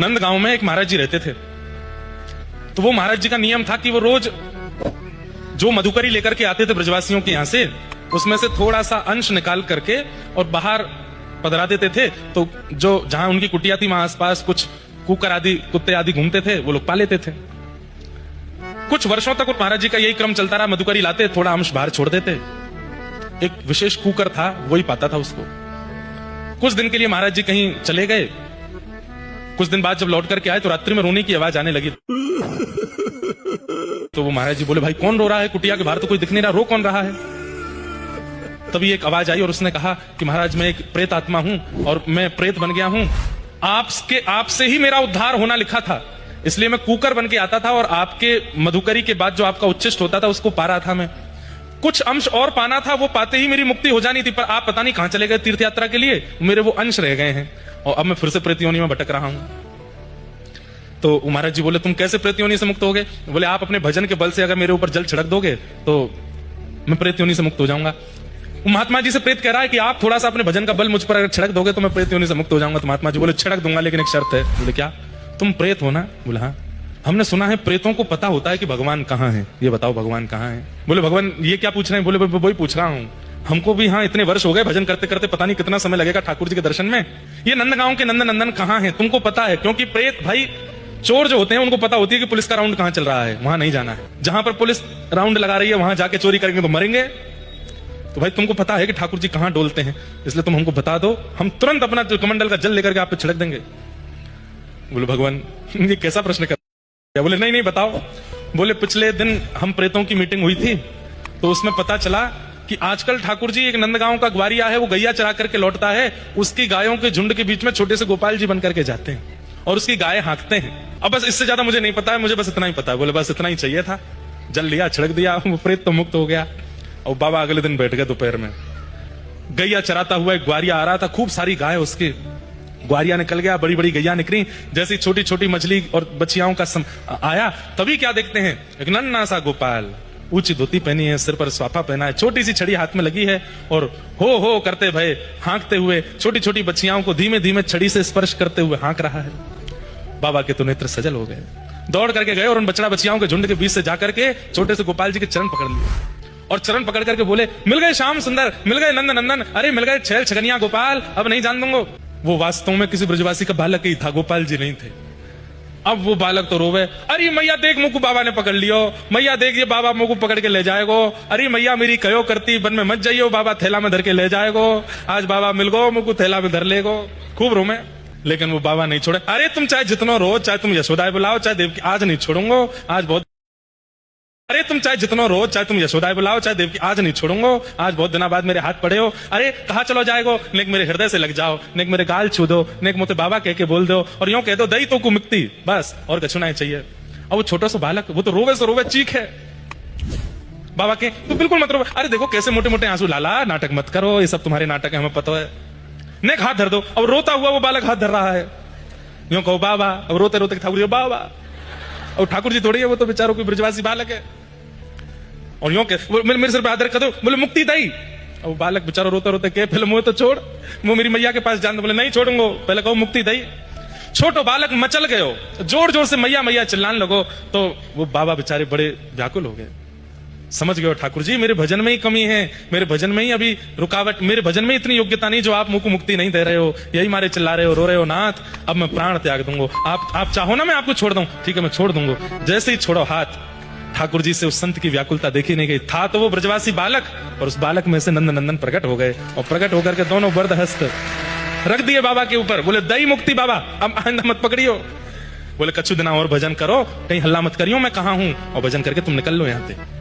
नंद गांव में एक महाराज जी रहते थे। तो वो महाराज जी का नियम था कि वो रोज जो मधुकरी लेकर के आते थे ब्रजवासियों के यहां से, उसमें से थोड़ा सा अंश निकाल करके और बाहर पधरा देते थे। तो जो जहां उनकी कुटिया थी वहां आसपास कुछ कुकर आदि कुत्ते आदि घूमते थे, वो लोग पा लेते थे। कुछ वर्षों तक महाराज जी का यही क्रम चलता रहा। मधुकरी लाते, थोड़ा अंश बाहर छोड़ देते। एक विशेष कुकर था, वही पाता था उसको। कुछ दिन के लिए महाराज जी कहीं चले गए। कुछ दिन बाद जब लौट करके आए तो रात्रि में रोने की आवाज आने लगी। तो वो महाराज जी बोले, भाई कौन रो रहा है? कुटिया के बाहर तो कोई दिख नहीं रहा, रो कौन रहा है? तभी एक आवाज आई और उसने कहा कि महाराज मैं एक प्रेत आत्मा हूं और मैं प्रेत बन गया हूं। आपसे ही मेरा उद्धार होना लिखा था, इसलिए मैं कुकर बन के आता था और आपके मधुकरी के बाद जो आपका उच्चिष्ट होता था उसको पा रहा था मैं। कुछ अंश और पाना था, वो पाते ही मेरी मुक्ति हो जानी थी, पर आप पता नहीं कहां चले गए तीर्थ यात्रा के लिए, मेरे वो अंश रह गए हैं और अब मैं फिर से प्रेत योनि में भटक रहा हूं। तो महाराज जी बोले, तुम कैसे प्रेत योनि से मुक्त होगे? बोले, आप अपने भजन के बल से अगर मेरे ऊपर जल छिड़क दोगे तो मैं प्रेत योनि से मुक्त हो जाऊंगा। महात्मा जी से प्रेत कह रहा है कि आप थोड़ा सा अपने भजन का बल मुझ पर अगर छिड़क दोगे तो मैं प्रेत योनि से मुक्त हो जाऊंगा। तो महात्मा जी बोले, छिड़क दूंगा, लेकिन एक शर्त है। बोले, क्या? तुम प्रेत हो ना? बोले, हाँ। हमने सुना है प्रेतों को पता होता है कि भगवान कहाँ है, ये बताओ भगवान कहाँ है? बोले, भगवान ये क्या पूछ रहे हैं? बोले, वही पूछ रहा हूँ। हमको भी हाँ इतने वर्ष हो गए भजन करते करते, पता नहीं कितना समय लगेगा ठाकुर जी के दर्शन में। ये नंदगांव के नंदन नंदन कहाँ है तुमको पता है? क्योंकि प्रेत भाई चोर जो होते हैं उनको पता होती है कि पुलिस का राउंड कहाँ चल रहा है, वहां नहीं जाना है। जहां पर पुलिस राउंड लगा रही है वहां जाके चोरी करेंगे तो मरेंगे। तो भाई तुमको पता है कि ठाकुर जी कहाँ डोलते हैं, इसलिए तुम हमको बता दो, हम तुरंत अपना कमंडल का जल लेकर के आप पे छिड़क देंगे। बोले, भगवान ये कैसा प्रश्न कर? बोले, नहीं बताओ। बोले, पिछले दिन हम प्रेतों की मीटिंग हुई थी तो उसमें पता चला कि आजकल ठाकुर जी एक नंदगांव का ग्वारिया है, वो गैया चरा करके लौटता है, उसकी गायों के झुंड के बीच में छोटे से गोपाल जी बन करके जाते हैं और उसकी गायें हाँकते हैं। अब बस इससे ज्यादा मुझे नहीं पता है, मुझे बस इतना ही पता है। बोले, बस इतना ही चाहिए था। जल लिया, छिड़क दिया, वो प्रेत तो मुक्त हो गया। और बाबा अगले दिन बैठ गए दोपहर में। गैया चराता हुआ एक ग्वारिया आ रहा था, खूब सारी गाय उसके। ग्वारिया निकल गया, बड़ी बड़ी गैया निकली, जैसी छोटी छोटी मछली और बच्चियाओं का आया, तभी क्या देखते हैं, एक नन्हा सा गोपाल, ऊंची धोती पहनी है, सिर पर स्वाफा पहना है, छोटी सी छड़ी हाथ में लगी है और हो करते भय हाँकते हुए छोटी छोटी बच्चियाओं को धीमे धीमे छड़ी से स्पर्श करते हुए हाँक रहा है। बाबा के तो नेत्र सजल हो गए, दौड़ करके गए और उन बछड़ा बच्चियाओं के झुंड के बीच से जाकर के छोटे से गोपाल जी के चरण पकड़ लिए और चरण पकड़ करके बोले, मिल गए श्याम सुंदर, मिल गए नंद नंदन, अरे मिल गए छैल छगनिया गोपाल, अब नहीं जान दूंगा। वो वास्तव में किसी ब्रजवासी का बालक ही था, गोपाल जी नहीं थे। अब वो बालक तो रोवे, अरे मैया देख मुझको बाबा ने पकड़ लियो, मैया देख ये बाबा मुझको पकड़ के ले जाएगो, अरे मैया मेरी कयो करती, बन में मत जाइयो, बाबा थैला में धर के ले जाएगो, आज बाबा मिल गो, मुझको थैला में धर लेगो। खूब रोमे, लेकिन वो बाबा नहीं छोड़े। अरे तुम चाहे जितना रो, चाहे तुम यशोदाय बुलाओ, चाहे देवकी, आज नहीं छोड़ूंगा, आज बहुत। अरे तुम चाहे जितना रो, चाहे तुम यशोदाय बुलाओ, चाहे देवकी, आज नहीं छोड़ूंगा, आज बहुत दिनों बाद मेरे हाथ पड़े हो। अरे कहाँ चलो जाएगो? नेक मेरे हृदय से लग जाओ, नेक मेरे गाल छू दो, नेक मोते बाबा कह के बोल दो और यूं कह दो, दई तो को मुक्ति, बस और कछु नहीं चाहिए। और वो छोटा सा बालक, वो तो रोवे से रोवे चीख है। बाबा के तो बिल्कुल मत रोवे, अरे देखो कैसे मोटे मोटे आंसू, लाला नाटक मत करो, ये सब तुम्हारे नाटक है, हमें पता है। नेक हाथ धर दो। अब रोता हुआ वो बालक हाथ धर रहा है, यूं कहो बाबा। अब रोते रोते ठाकुर जी बाबा, और ठाकुर जी थोड़ी है, वो तो बेचारों कोई ब्रजवासी बालक है। और यूं मेरे सिर पे हाथ रख दो, बोले मुक्ति दई। और बालक बेचारा रोते रोते के, पहले मुझे तो छोड़, वो मेरी मैया के पास जान दो। बोले, नहीं छोड़ूंगो, पहले कहो मुक्ति दई। छोटो बालक मचल गयो, जोर जोर से मैया मैया चिल्लाने लगो, तो वो बाबा बेचारे बड़े व्याकुल हो गए। समझ गए ठाकुर जी मेरे भजन में ही कमी है, मेरे भजन में ही अभी रुकावट, मेरे भजन में इतनी योग्यता नहीं जो आप मुझको मुक्ति नहीं दे रहे हो, यही मारे चिल्ला रहे हो, रो रहे हो नाथ, अब मैं प्राण त्याग दूंगा। आप चाहो ना मैं आपको छोड़ दूं? ठीक है मैं छोड़ दूंगा। जैसे ही छोड़ो हाथ, ठाकुर जी से उस संत की व्याकुलता देखी नहीं गई। था तो वो ब्रजवासी बालक, और उस बालक में से नंद नंदन प्रकट हो गए और प्रकट होकर के दोनों वरद हस्त रख दिए बाबा के ऊपर। बोले, दई मुक्ति बाबा, अब आइंदा मत पकड़ियो। बोले, कछु दिना और भजन करो, कहीं हल्ला मत करियो, मैं कहाँ हूं, और भजन करके तुम निकल लो यहां से।